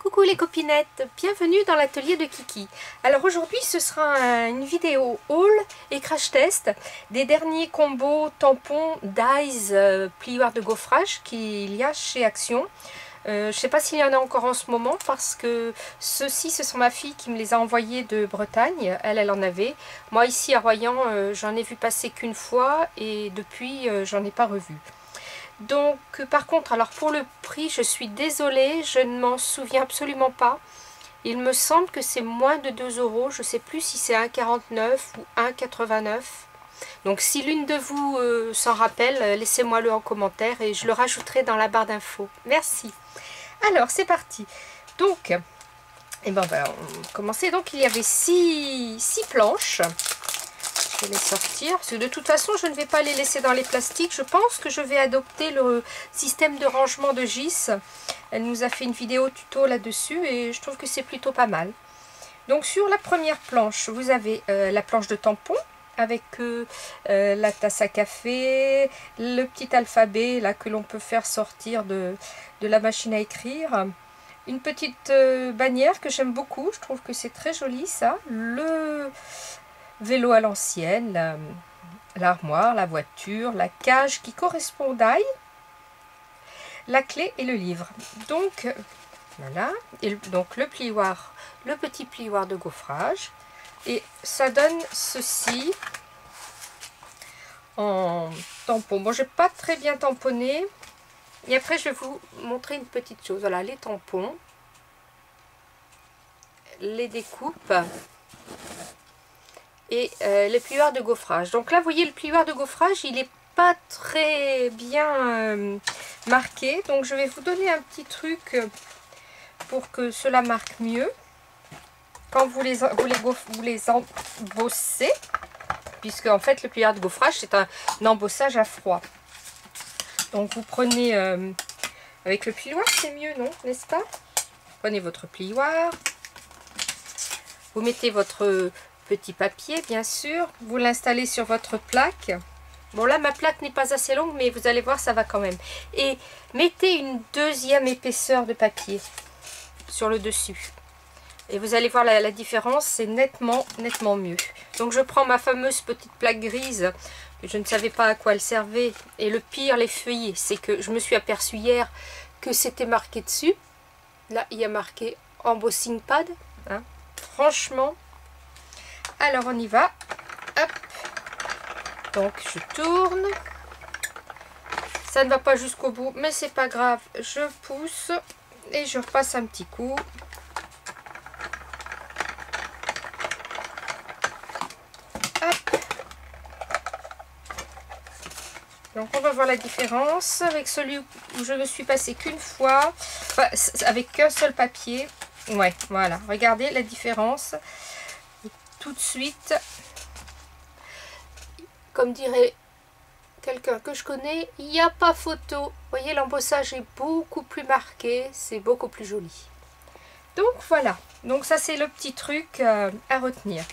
Coucou les copinettes, bienvenue dans l'atelier de Kiki. Alors aujourd'hui ce sera une vidéo haul et crash test des derniers combos tampons Dies plioir de gaufrage qu'il y a chez Action. Je ne sais pas s'il y en a encore en ce moment parce que ceux-ci ce sont ma fille qui me les a envoyés de Bretagne. Elle en avait. Moi ici à Royan j'en ai vu passer qu'une fois et depuis j'en ai pas revu. Donc par contre, alors pour le prix, je suis désolée, je ne m'en souviens absolument pas. Il me semble que c'est moins de 2 €, je ne sais plus si c'est 1,49 ou 1,89. Donc si l'une de vous s'en rappelle, laissez-moi-le en commentaire et je le rajouterai dans la barre d'infos. Merci. Alors c'est parti. Donc, on va commencer. Donc il y avait 6 planches. Je vais les sortir, parce que de toute façon je ne vais pas les laisser dans les plastiques. Je pense que je vais adopter le système de rangement de Gis. Elle nous a fait une vidéo tuto là-dessus et je trouve que c'est plutôt pas mal. Donc sur la première planche, vous avez la planche de tampon avec la tasse à café, le petit alphabet là que l'on peut faire sortir de la machine à écrire. Une petite bannière que j'aime beaucoup, je trouve que c'est très joli ça. Le vélo à l'ancienne, l'armoire, la voiture, la cage qui correspond au die, la clé et le livre. Donc voilà, et donc le plioir, le petit plioir de gaufrage, et ça donne ceci en tampon. Bon, j'ai pas très bien tamponné, et après je vais vous montrer une petite chose. Voilà les tampons, les découpes et le plioir de gaufrage. Donc là vous voyez le plioir de gaufrage, il n'est pas très bien marqué, donc je vais vous donner un petit truc pour que cela marque mieux quand vous les embossez, puisque en fait le plioir de gaufrage c'est un embossage à froid. Donc vous prenez avec le plioir, c'est mieux, non, n'est-ce pas? Prenez votre plioir, vous mettez votre petit papier, bien sûr, vous l'installez sur votre plaque. Bon là ma plaque n'est pas assez longue, mais vous allez voir ça va quand même. Et mettez une deuxième épaisseur de papier sur le dessus. Et vous allez voir la différence, c'est nettement mieux. Donc je prends ma fameuse petite plaque grise, je ne savais pas à quoi elle servait. Et le pire, les feuillets, c'est que je me suis aperçue hier que c'était marqué dessus. Là il y a marqué embossing pad, hein. Franchement. Alors on y va, hop, donc je tourne, ça ne va pas jusqu'au bout mais c'est pas grave, je pousse et je repasse un petit coup. Hop. Donc on va voir la différence avec celui où je ne suis passée qu'une fois, enfin, avec qu'un seul papier. Ouais, voilà, regardez la différence. Tout de suite, comme dirait quelqu'un que je connais, il n'y a pas photo. Vous voyez, l'embossage est beaucoup plus marqué, c'est beaucoup plus joli. Donc voilà, donc ça c'est le petit truc à retenir.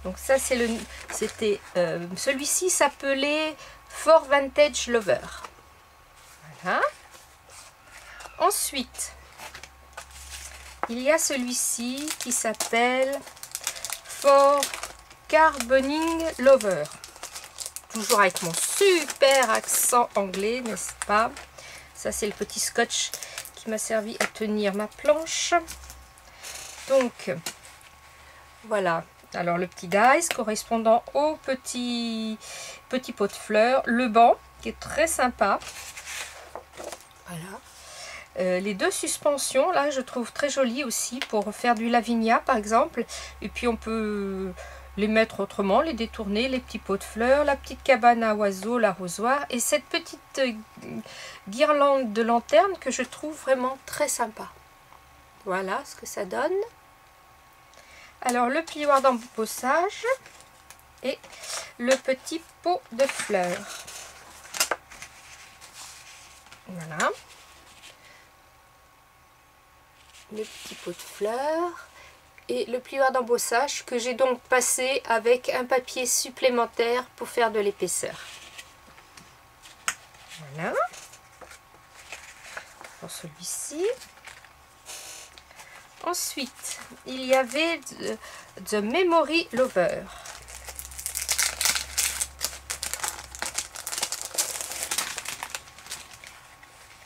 Donc ça c'est c'était celui-ci s'appelait For Vintage Lover. Voilà. Ensuite, il y a celui-ci qui s'appelle For Carboning Lover. Toujours avec mon super accent anglais, n'est-ce pas? Ça c'est le petit scotch qui m'a servi à tenir ma planche. Donc voilà, alors le petit dies correspondant au petit pot de fleurs, le banc qui est très sympa. Voilà. Les deux suspensions là je trouve très jolies aussi pour faire du lavinia par exemple, et puis on peut les mettre autrement, les détourner, les petits pots de fleurs, la petite cabane à oiseaux, l'arrosoir et cette petite guirlande de lanterne que je trouve vraiment très sympa. Voilà ce que ça donne. Alors le plioir d'embossage et le petit pot de fleurs. Voilà. Le petit pot de fleurs et le plioir d'embossage que j'ai donc passé avec un papier supplémentaire pour faire de l'épaisseur. Voilà pour celui-ci. Ensuite, il y avait The Memory Lover.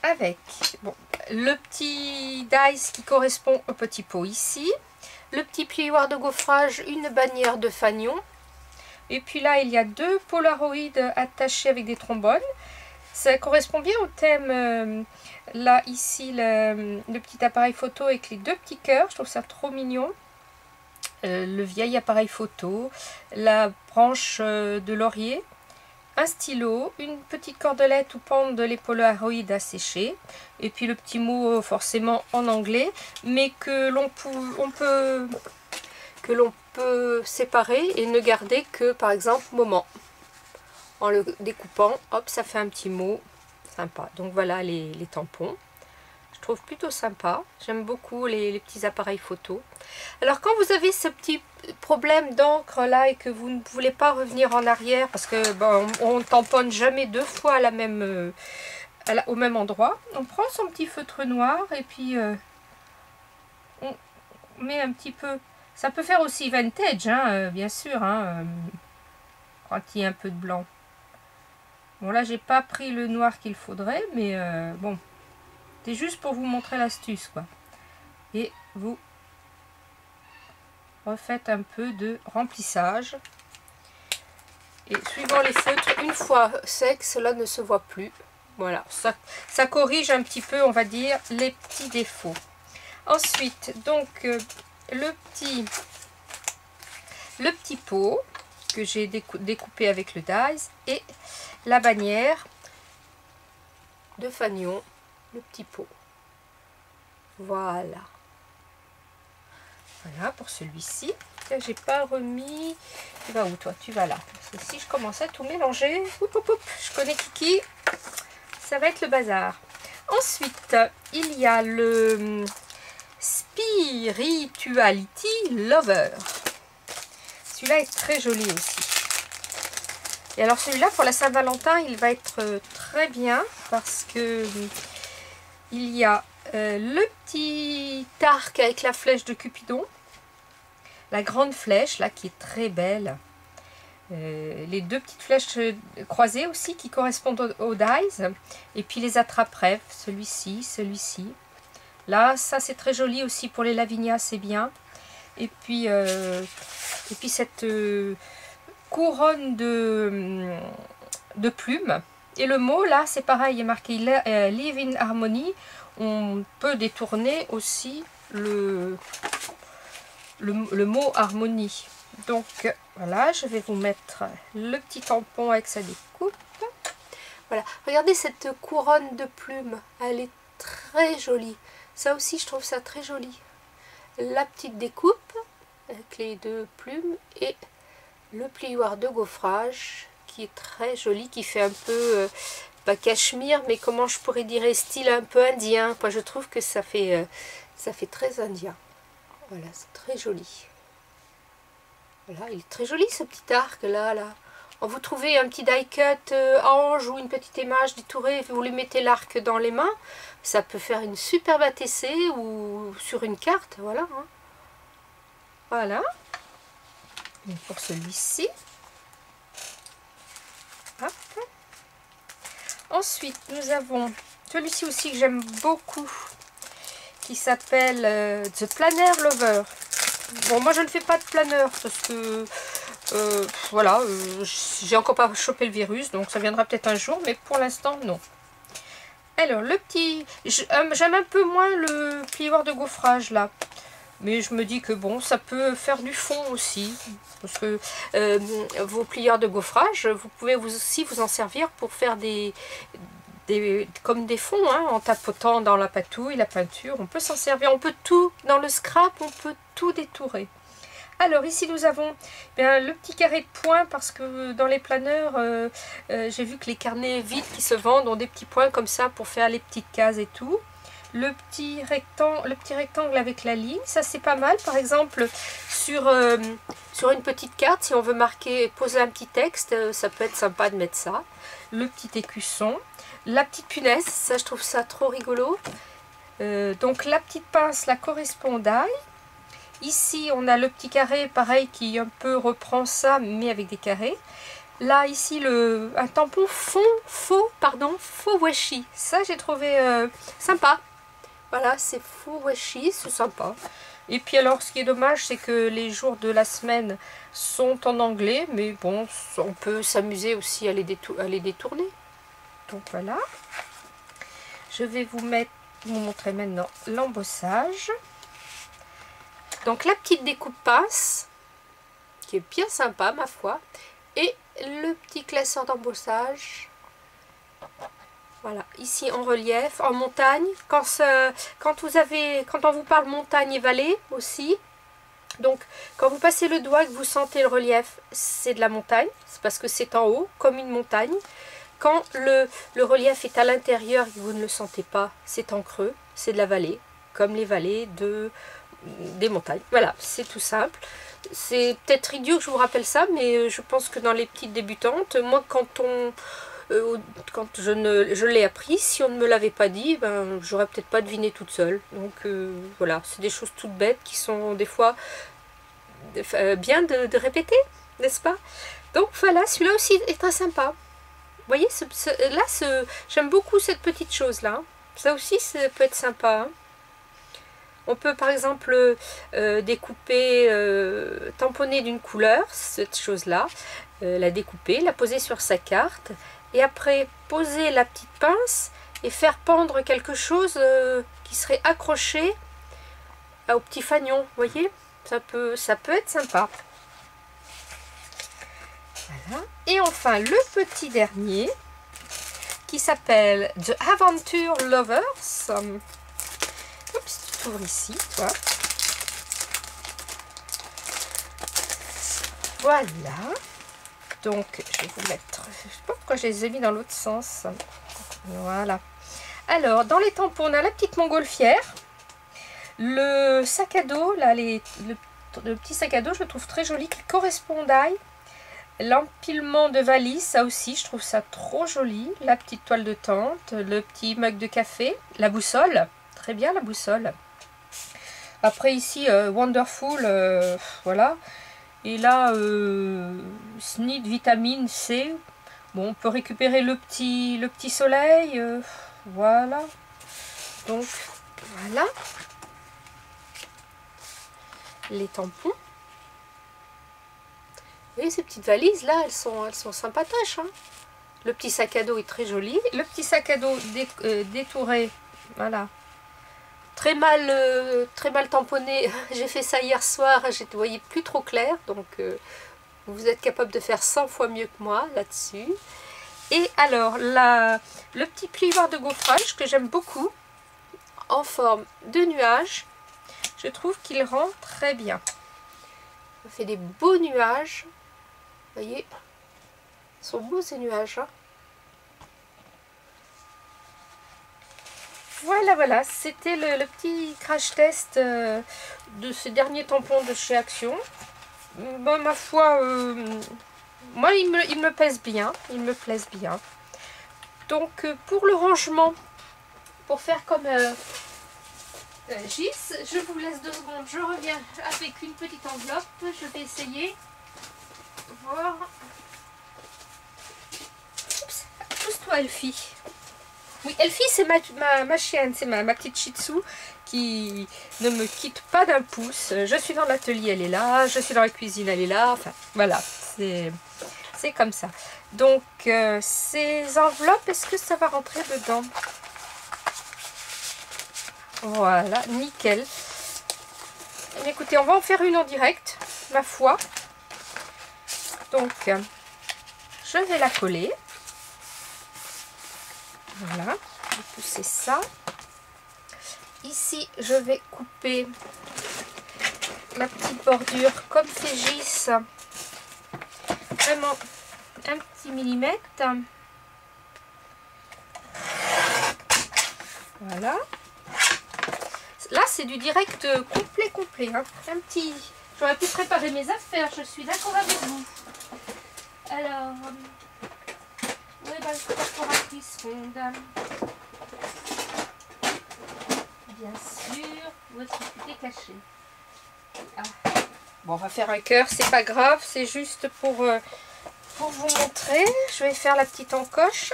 Avec bon, le petit dice qui correspond au petit pot ici. Le petit plioir de gaufrage, une bannière de fanion. Et puis là, il y a 2 polaroïdes attachés avec des trombones. Ça correspond bien au thème. Là, ici, le petit appareil photo avec les 2 petits cœurs. Je trouve ça trop mignon. Le vieil appareil photo. La branche de laurier. Un stylo. Une petite cordelette où pendent les polaroïdes à sécher. Et puis le petit mot forcément en anglais. Mais que l'on peut séparer et ne garder que, par exemple, moment. En le découpant, hop, ça fait un petit mot sympa. Donc voilà les tampons. Je trouve plutôt sympa. J'aime beaucoup les petits appareils photo. Alors quand vous avez ce petit problème d'encre là et que vous ne voulez pas revenir en arrière, parce que bon, on tamponne jamais 2 fois à la même, au même endroit, on prend son petit feutre noir et puis on met un petit peu. Ça peut faire aussi vintage, hein, bien sûr, hein, quand il y a un peu de blanc. Bon, là, j'ai pas pris le noir qu'il faudrait, mais bon, c'est juste pour vous montrer l'astuce, quoi. Et vous refaites un peu de remplissage. Et suivant les feutres, une fois sec, cela ne se voit plus. Voilà, ça corrige un petit peu, on va dire, les petits défauts. Ensuite, donc, le petit pot que j'ai découpé avec le dies et la bannière de fanion, le petit pot. Voilà. Voilà pour celui-ci. J'ai pas remis. Tu vas où toi? Tu vas là. Parce que si je commence à tout mélanger, je connais Kiki, ça va être le bazar. Ensuite, il y a le Spirituality Lover. Celui-là est très joli aussi. Et alors celui-là pour la Saint-Valentin, il va être très bien parce que il y a le petit arc avec la flèche de Cupidon, la grande flèche là qui est très belle, les 2 petites flèches croisées aussi qui correspondent au dies, et puis les attrape-rêves, celui-ci, celui-ci. Là, ça c'est très joli aussi pour les Lavinia, c'est bien. Et puis cette couronne de plumes. Et le mot là, c'est pareil, il est marqué Live in Harmony. On peut détourner aussi le mot harmonie. Donc voilà, je vais vous mettre le petit tampon avec sa découpe. Voilà, regardez cette couronne de plumes, elle est très jolie. Ça aussi, je trouve ça très joli. La petite découpe avec les 2 plumes et le plioir de gaufrage qui est très joli, qui fait un peu pas cachemire, mais comment je pourrais dire, style un peu indien. Moi, je trouve que ça fait très indien. Voilà, c'est très joli. Voilà, il est très joli ce petit arc là. Vous trouvez un petit die cut ange ou une petite image détourée, vous lui mettez l'arc dans les mains, ça peut faire une superbe ATC ou sur une carte, voilà. Hein. Voilà. Et pour celui-ci. Ensuite, nous avons celui-ci aussi que j'aime beaucoup, qui s'appelle The Planner Lover. Bon, moi je ne fais pas de planeur parce que voilà, j'ai encore pas chopé le virus, donc ça viendra peut-être un jour, mais pour l'instant non. Alors le petit, j'aime un peu moins le plioir de gaufrage là, mais je me dis que bon, ça peut faire du fond aussi, parce que vos plieurs de gaufrage, vous pouvez aussi vous en servir pour faire comme des fonds, hein, en tapotant dans la patouille, la peinture, on peut s'en servir, on peut tout, dans le scrap, on peut tout détourer. Alors ici nous avons le petit carré de points, parce que dans les planeurs, j'ai vu que les carnets vides qui se vendent ont des petits points comme ça pour faire les petites cases et tout. Le petit rectangle avec la ligne, ça c'est pas mal. Par exemple, sur une petite carte, si on veut poser un petit texte, ça peut être sympa de mettre ça. Le petit écusson. La petite punaise, ça je trouve ça trop rigolo. Donc la petite pince la correspond d'ail. Ici on a le petit carré pareil qui un peu reprend ça mais avec des carrés. Là ici un tampon faux washi. Ça j'ai trouvé sympa. Voilà, c'est faux washi, c'est sympa. Et puis alors ce qui est dommage c'est que les jours de la semaine sont en anglais. Mais bon, on peut s'amuser aussi à les détourner. Donc voilà. Je vais vous montrer maintenant l'embossage. Donc la petite découpe pince qui est bien sympa ma foi, et le petit classeur d'embossage. Voilà, ici en relief, en montagne. Quand on vous parle montagne et vallée aussi. Donc quand vous passez le doigt et que vous sentez le relief, c'est de la montagne. C'est parce que c'est en haut, comme une montagne. Quand le relief est à l'intérieur et que vous ne le sentez pas, c'est en creux, c'est de la vallée, comme les vallées des montagnes. Voilà, c'est tout simple. C'est peut-être idiot que je vous rappelle ça, mais je pense que dans les petites débutantes, moi quand je l'ai appris, si on ne me l'avait pas dit, ben, j'aurais peut-être pas deviné toute seule. Donc voilà, c'est des choses toutes bêtes qui sont des fois bien de répéter, n'est-ce pas? Donc voilà, celui-là aussi est très sympa. Vous voyez, j'aime beaucoup cette petite chose-là. Ça aussi, ça peut être sympa. Hein. On peut par exemple découper, tamponner d'une couleur, cette chose-là, la découper, la poser sur sa carte, et après poser la petite pince et faire pendre quelque chose qui serait accroché au petit fanion. Vous voyez, ça peut être sympa. Voilà. Et enfin le petit dernier qui s'appelle The Adventure Lovers. Oups, tu t'ouvres ici, toi. Voilà. Donc je vais vous mettre. Je sais pas pourquoi je les ai mis dans l'autre sens. Voilà. Alors dans les tampons, on a la petite montgolfière. Le sac à dos, là, le petit sac à dos, je le trouve très joli, qui correspond d'ail. L'empilement de valise, ça aussi, je trouve ça trop joli. La petite toile de tente, le petit mug de café, la boussole, très bien la boussole. Après ici, Wonderful, voilà. Et là, Snid vitamine C. Bon, on peut récupérer le petit soleil, voilà. Donc, voilà. Les tampons. Et ces petites valises là, elles sont sympatoches. Hein. Le petit sac à dos est très joli. Le petit sac à dos détouré, voilà. Très mal tamponné. J'ai fait ça hier soir, je ne voyais plus trop clair. Donc vous êtes capable de faire 100 fois mieux que moi là-dessus. Et alors, le petit plioir de gaufrage que j'aime beaucoup, en forme de nuage. Je trouve qu'il rend très bien. Ça fait des beaux nuages. Vous voyez, ils sont beaux ces nuages. Hein. Voilà, c'était le petit crash test de ces derniers tampons de chez Action. Bon, ma foi, moi ils me plaisent bien. Ils me plaisent bien. Donc pour le rangement, pour faire comme Gis, je vous laisse 2 secondes. Je reviens avec une petite enveloppe. Je vais essayer. Voir. Oups, pousse-toi Elfie. Oui, Elfie c'est ma chienne, c'est ma petite shih tzu qui ne me quitte pas d'un pouce. Je suis dans l'atelier, elle est là. Je suis dans la cuisine, elle est là. Enfin, voilà, c'est comme ça. Donc, ces enveloppes, est-ce que ça va rentrer dedans? Voilà, nickel. Écoutez, on va en faire une en direct, ma foi. Donc, je vais la coller. Voilà, je vais pousser ça. Ici, je vais couper la petite bordure comme fait Gis. Vraiment un petit millimètre. Voilà. Là, c'est du direct complet. Hein. Un petit... J'aurais pu préparer mes affaires, je suis d'accord avec vous. Alors... Où est la corporatrice ronde? bien sûr. Où est-ce que tu t'es caché? Ah. Bon, on va faire un cœur, c'est pas grave, c'est juste pour vous montrer. Je vais faire la petite encoche.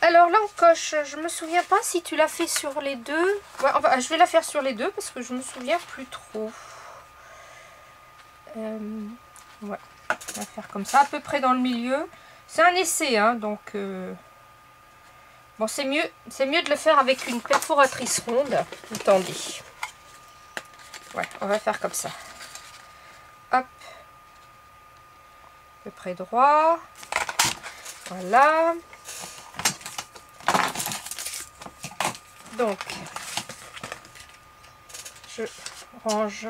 Alors l'encoche, je me souviens pas si tu l'as fait sur les deux. Ouais, je vais la faire sur les deux parce que je me souviens plus trop. Ouais, on va faire comme ça, à peu près dans le milieu. C'est un essai, hein, donc bon, c'est mieux de le faire avec une perforatrice ronde. Attendez. Ouais, on va faire comme ça. Hop, à peu près droit. Voilà. Donc, je range.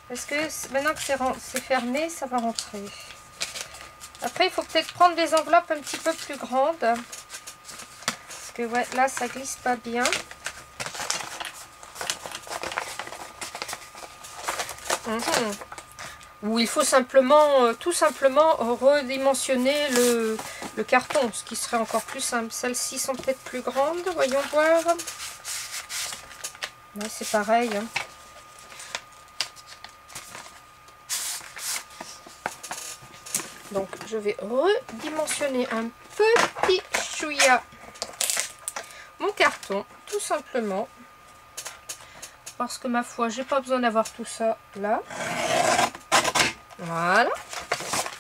Parce que maintenant que c'est fermé, ça va rentrer. Après, il faut peut-être prendre des enveloppes un petit peu plus grandes. Parce que ouais, là, ça glisse pas bien. Ou il faut simplement, tout simplement redimensionner le carton, ce qui serait encore plus simple. Celles-ci sont peut-être plus grandes, voyons voir. Ouais, c'est pareil. Hein. Donc je vais redimensionner un petit chouïa mon carton, tout simplement. Parce que ma foi, j'ai pas besoin d'avoir tout ça là. Voilà.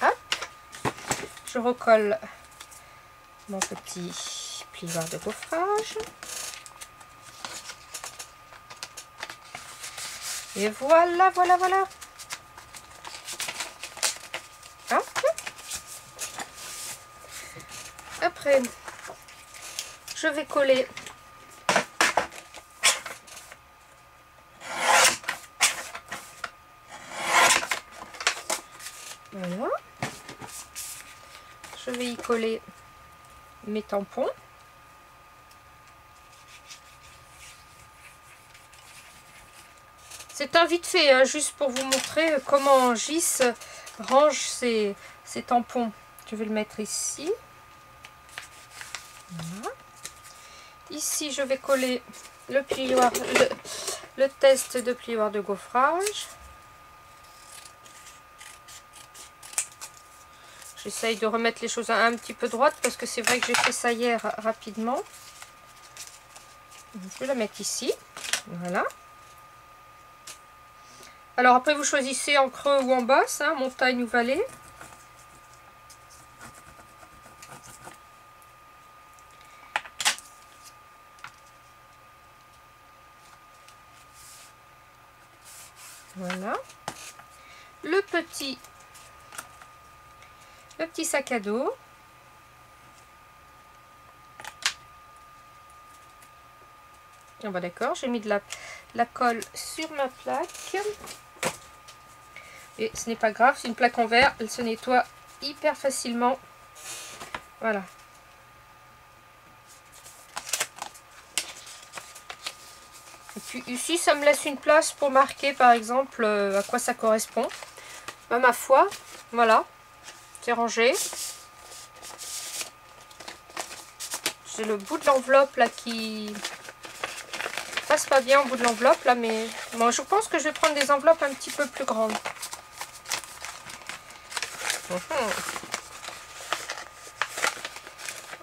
Hop. Je recolle mon petit plioir de gaufrage. Et voilà, voilà, voilà. Hop. Après, je vais coller voilà. Je vais y coller mes tampons. C'est un vite fait, hein, juste pour vous montrer comment Gis range ses tampons. Je vais le mettre ici. Voilà. Ici, je vais coller le plioir, le test de plioir de gaufrage. J'essaye de remettre les choses un petit peu droites parce que c'est vrai que j'ai fait ça hier rapidement. Je vais la mettre ici. Voilà. Alors après, vous choisissez en creux ou en basse, hein, montagne ou vallée. Voilà. Le petit sac à dos. Ah bah d'accord, j'ai mis de la colle sur ma plaque. Et ce n'est pas grave, c'est une plaque en verre, elle se nettoie hyper facilement. Voilà. Et puis ici, ça me laisse une place pour marquer par exemple à quoi ça correspond. Bah, ma foi, voilà, c'est rangé. J'ai le bout de l'enveloppe là qui passe pas bien au bout de l'enveloppe là, mais bon, je pense que je vais prendre des enveloppes un petit peu plus grandes.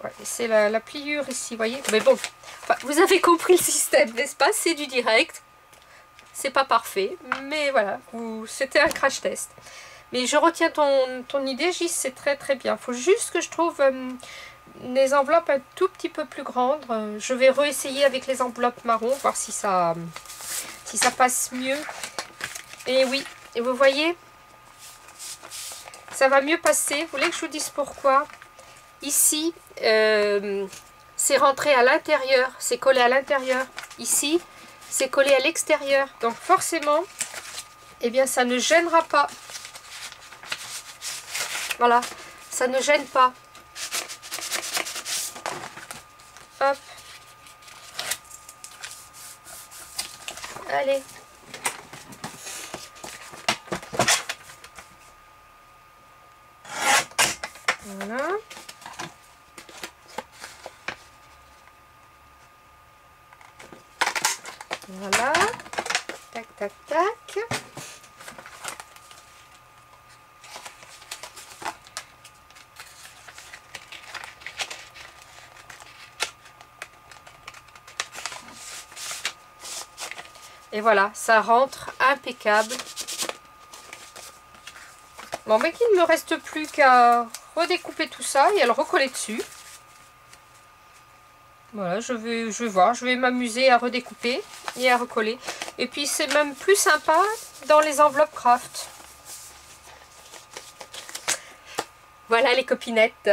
Ouais, c'est la pliure ici, voyez. Mais bon, enfin, vous avez compris le système, n'est-ce pas? C'est du direct. C'est pas parfait, mais voilà, c'était un crash test. Mais je retiens ton idée, Gis, c'est très très bien. Il faut juste que je trouve des enveloppes un tout petit peu plus grandes. Je vais réessayer avec les enveloppes marron, voir si ça passe mieux. Et oui, et vous voyez, ça va mieux passer. Vous voulez que je vous dise pourquoi? Ici, c'est rentré à l'intérieur, c'est collé à l'intérieur. Ici, c'est collé à l'extérieur. Donc forcément, eh bien, ça ne gênera pas. Voilà, ça ne gêne pas. Hop. Allez. Voilà. Voilà. Tac, tac, tac. Et voilà, ça rentre impeccable. Bon, mais qu'il ne me reste plus qu'à redécouper tout ça et à le recoller dessus. Voilà, je vais voir, je vais m'amuser à redécouper et à recoller. Et puis c'est même plus sympa dans les enveloppes craft. Voilà les copinettes.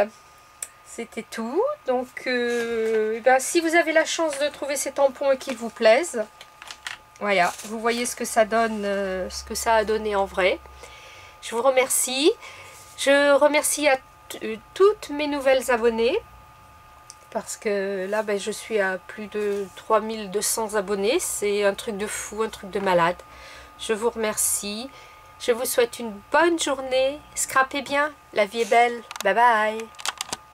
C'était tout. Donc, si vous avez la chance de trouver ces tampons et qu'ils vous plaisent, voilà, vous voyez ce que ça donne, ce que ça a donné en vrai. Je vous remercie. Je remercie à toutes mes nouvelles abonnées. Parce que là, je suis à plus de 3200 abonnés. C'est un truc de fou, un truc de malade. Je vous remercie. Je vous souhaite une bonne journée. Scrapez bien. La vie est belle. Bye bye.